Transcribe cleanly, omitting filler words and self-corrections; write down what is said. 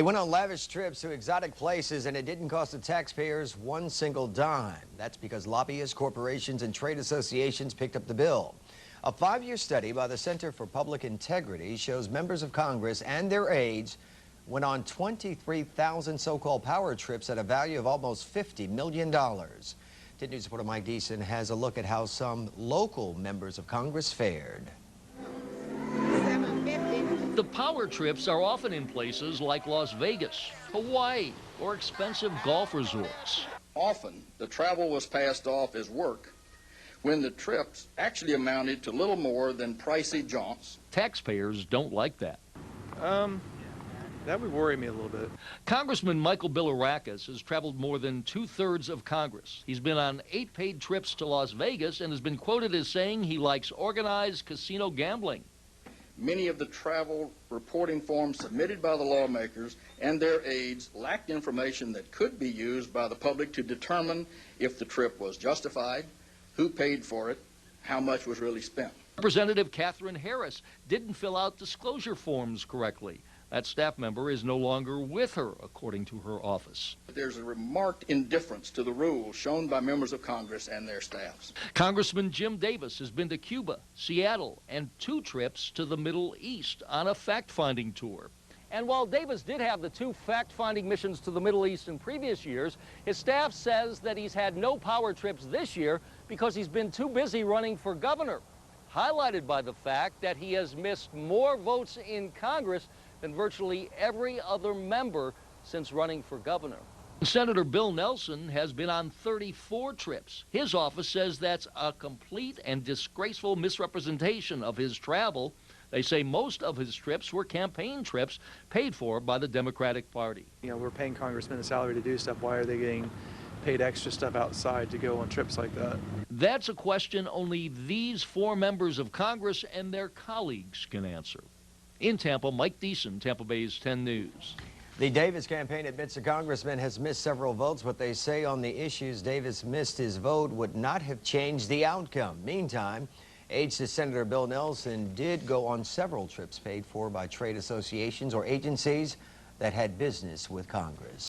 They went on lavish trips to exotic places, and it didn't cost the taxpayers one single dime. That's because lobbyists, corporations, and trade associations picked up the bill. A 5-year study by the Center for Public Integrity shows members of Congress and their aides went on 23,000 so-called power trips at a value of almost $50 million. 10 News reporter Mike Deason has a look at how some local members of Congress fared. The power trips are often in places like Las Vegas, Hawaii, or expensive golf resorts. Often, the travel was passed off as work when the trips actually amounted to little more than pricey jaunts. Taxpayers don't like that. That would worry me a little bit. Congressman Michael Bilirakis has traveled more than 2/3 of Congress. He's been on 8 paid trips to Las Vegas and has been quoted as saying he likes organized casino gambling. Many of the travel reporting forms submitted by the lawmakers and their aides lacked information that could be used by the public to determine if the trip was justified, who paid for it, how much was really spent. Representative Katherine Harris didn't fill out disclosure forms correctly. That staff member is no longer with her, according to her office. There's a remarked indifference to the rules shown by members of Congress and their staffs. Congressman Jim Davis has been to Cuba, Seattle, and 2 trips to the Middle East on a fact-finding tour. And while Davis did have the 2 fact-finding missions to the Middle East in previous years, his staff says that he's had no power trips this year because he's been too busy running for governor, highlighted by the fact that he has missed more votes in Congress than virtually every other member since running for governor. Senator Bill Nelson has been on 34 trips. His office says that's a complete and disgraceful misrepresentation of his travel. They say most of his trips were campaign trips paid for by the Democratic Party. You know, we're paying congressmen a salary to do stuff. Why are they getting paid extra stuff outside to go on trips like that? That's a question only these 4 members of Congress and their colleagues can answer. In Tampa, Mike Deason, Tampa Bay's 10 News. The Davis campaign admits the congressman has missed several votes, but they say on the issues Davis missed his vote would not have changed the outcome. Meantime, aides to Senator Bill Nelson did go on several trips paid for by trade associations or agencies that had business with Congress.